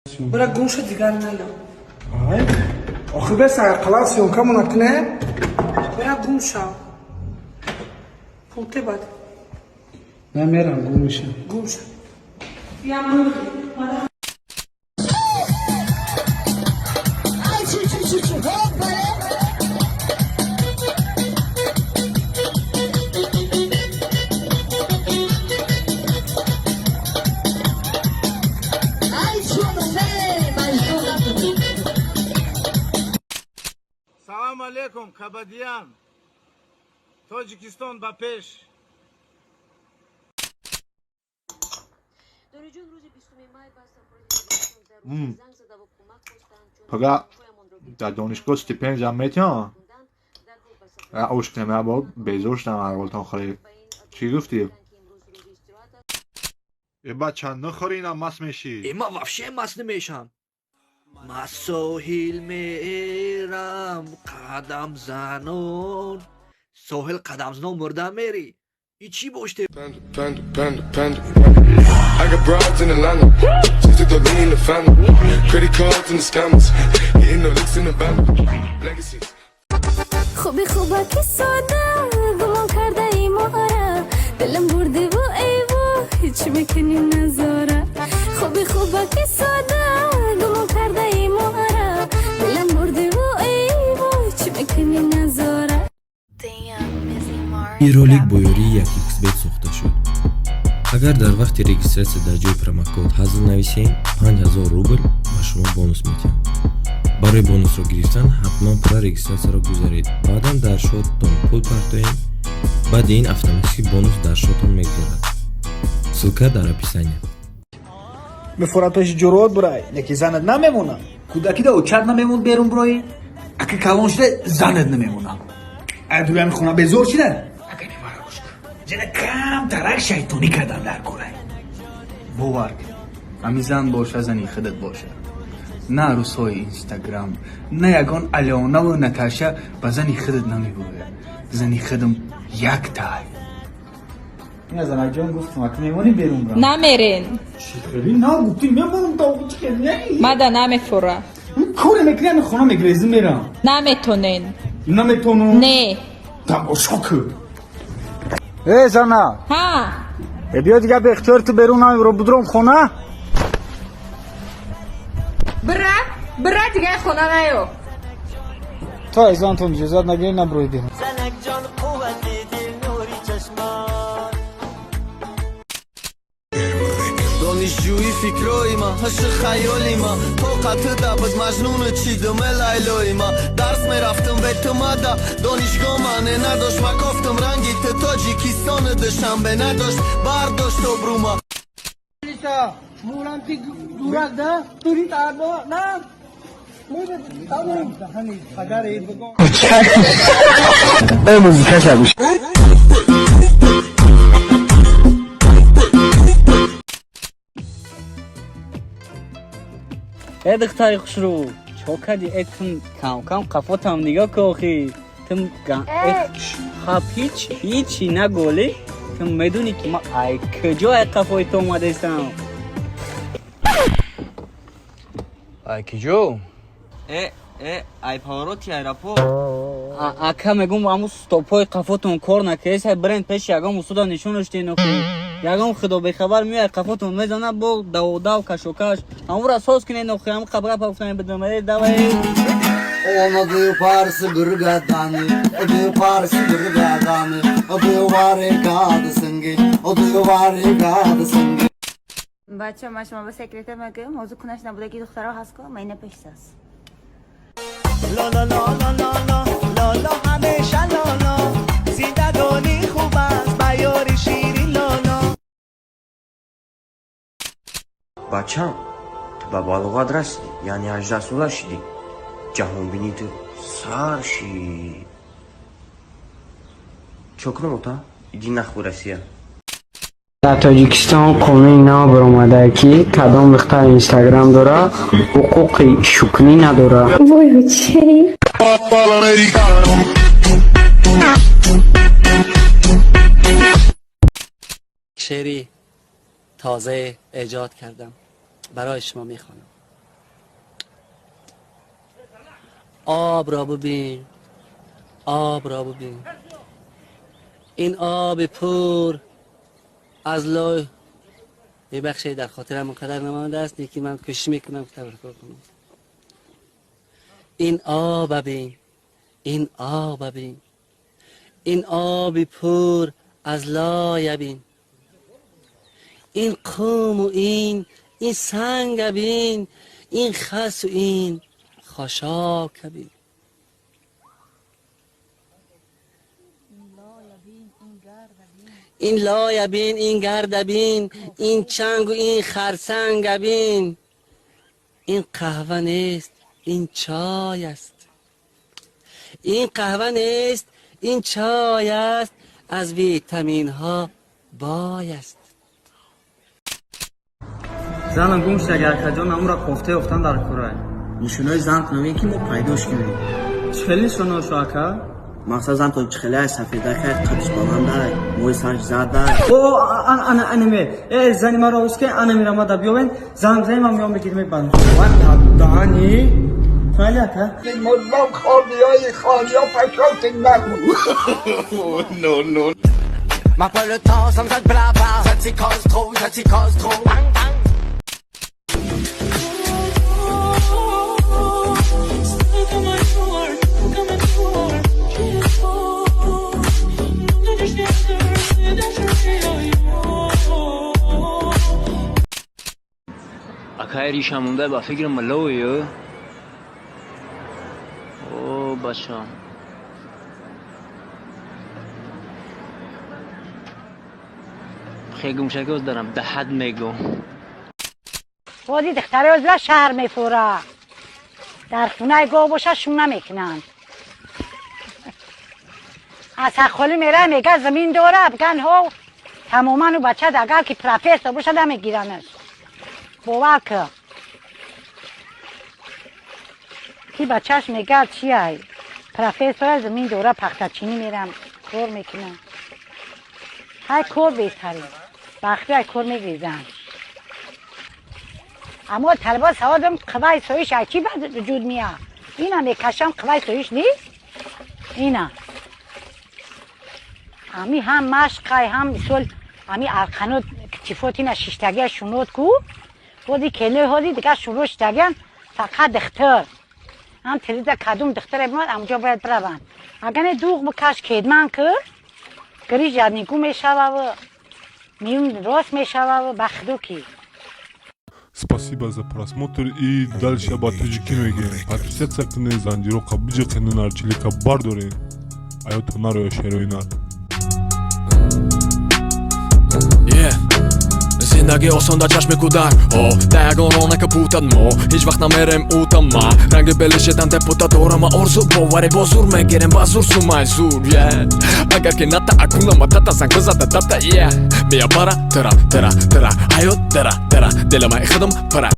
برا گم شو دیگر نیا. آخه بس عقلا سیونکمو نکنه. برا گم شو. پولته باد. من میرم گم میشم. گم شو. بیا من. Салам алейкум, Кабадиян. Тоҷикистон ба пеш. پگاه در دانشگاه استیپندیام میتونم اوشتم با بیزوشتم اولتون خالی چی گفتی؟ ایبا چند نخوری اینا مست میشی ایما وفشه مست نمیشم ما ساحل میرم قدم زنون ساحل قدم زنون مرده میری ای چی باشته I got broads in Atlanta, just to throw me in the family. Credit cards and the scammers, getting no licks in the van. Legacies. خوبی خوبه که ساده گمان کرده ای مهاره دلم برده و ای و هیچ میکنی نزاره خوبی خوبه که ساده گمان کرده ای مهاره دلم برده و ای و هیچ میکنی نزاره این ролик бо ёрии 1xbet сохта шуд. агар дар вақти регистратсия дар ҷои промокод ҳазл нависем 5000 рубл ба шумо бонус медиҳам. барои бонусро гирифтан ҳатман прорегистратсияро гузаред. баъдан дар шотатон пул партоед. баъди ин автоматики бонус дар шотон мегузарад. ссилка дар описание. مفورد پیش جرات برای نکی زند نمیمونه کودکی دا اوچر نمیمون بیرون برای اکی کلان شده زند نمیمونه ادوی همی خونه بزور شده اکی نماره گوش کن جنه کم ترک شیطانی کردن در گره باور کن همی زن باشه زنی خودت باشه نه روزهای اینستاگرام نه یگان الیانا و نتاشا به زنی خودت نمیگویه زنی خودم یک تای این از جان گفتم اکی میمونی بیرون برای نمیرین چی خیلی نه گفتی میمونم تا اوچی که نمی مادا نمیفوره کوری میکنی همی خونه میگریزی میرم نمیتونین نمیتونم نه تماشا کن ای زنه ها بیا دیگه به اختیار تو بیرون نمی رو بدرم خونه برا دیگه خونه نیو تا ایزان تون جزاد نگیر نبروی بیرون دانشجوی فکرای ما هش خیالی ما طاقت دبد مجنون چیدم لیلای ما درس میرفتم به تمادا دانشگاه منه نداشت مکافتم رنگی تاجیکستان دشتم به نداشت برداشت بروما مورم تی دورک ده توری تاربا نه ای دختری خوشرو چوکدی اتون کم کم قفاتم نگاه که آخی تم خب هیچی نگولی تم میدونی که ما ای کجا ای قفای تو اومده ایستم ای کجا؟ ای پاروتی ای راپو اکا میگم امو ستوپای قفاتون کار نکریس های برین پیش یگم اصودا نشونش دینو که یگم خدا بخبر میای قفاتون میزنه با دو کشوکش همو را ساز کنه نخی هم قبره پافتنی بدنمه دوایی Olmadı parsı gırgadanı, adı parsı gırgadanı, adı var kadısıngi, adı var kadısıngi. بچه من شما به سکرتر مگه موضوع کنش نبوده که دخترها هست که من پشتاس لا لا لا لا لا لا لا لا همیشه لا لا زندگانی خوب است بیاری شیرین لا لا بچم تو به بالغات رسیدی یعنی 18 ساله شدی جهان بینی تو سر شی چکنم تا ایدی نخو رسیه در تاجیکستان قانون اینا برآمده که کدام دختر اینستاگرام داره حقوق شکنی نداره وای چی؟ شعری تازه ایجاد کردم برای شما میخوانم آب را ببین، آب را ببین. این آب پر از لای ببخشید در خاطرم قدر نمانده است، یکی من کوشش میکنم که تفکر کنم. این آب ببین، این آب ببین، این آب پر از لای ببین. این قوم و این سنگ ببین، این خس و این خاشاک ببین. این لای بین، این گرد بین، این چنگ و این خرسنگ بین. این قهوه نیست، این چای است. این قهوه نیست، این چای است. از ویتامین ها بای است. زنم گم شد اگر کجان امو را کوفته افتان در کورای. نشونای زن کنوی که ما پیداش کنیم. چخلی نشونه شو اکا؟ مقصد زن تو چخلی های سفیده کرد، قدش بانان داره، موی سرش زد داره. او انمه زنی ما را که انمی را ما دا بیاوین زنی ما میام بگیریم بند. وقت دانی؟ خیلی اکا؟ مردم خالی ها پشاکن نگو. نو M'appelle le temps, ça me saute la barre. Ça t'y cause trop, ça t'y cause trop. Bang, bang. اکای ریشم مونده با فکر ملوی او بچه خیلی گمشکوز دارم ده حد میگم بازی دختره از شهر میفوره در خونه گو باشه شونه میکنن از خالی میره میگه زمین دوره بگن ها تماما و بچه اگر که پروفسور باشه نمیگیرنش باور که کی بچهش میگه چیه پروفسور زمین دوره پختچینی میرم کار میکنم های کار بهتره بخری های کار میگریزن اما طلبات سوادم قوای سویش چی بعد وجود میاد اینا میکشم قوای سویش نیست اینا همی هم مشقای هم مثل همی ارقنوت کتیفوت اینا ششتگی شنود کو بودی کلی هودی دیگه شروع شتگن فقط دختر هم تریده کدوم دختر بماد امجا باید بروند اگر دوغ بکش کدمان که گری جدنیگو میشوه و میون راست میشوه و بخدو کی Спасибо за просмотр и дальше об таджикиноге. Подписаться к ней, зандирока бюджет на арчилика бардори. А я тонаро шероинар. زندگی آسان در چشم کودک دگانانه که پوتد ما هیچ وقت نمیرم اوتا ما رنگ بلشتن دپوتا دارم آرزو باوری با زور میگیرم با زور سومای زور اگر که نتا اکونا ما تتا سنگ زده تتا بیا برا ترا حیات ترا دل ما خدم پرا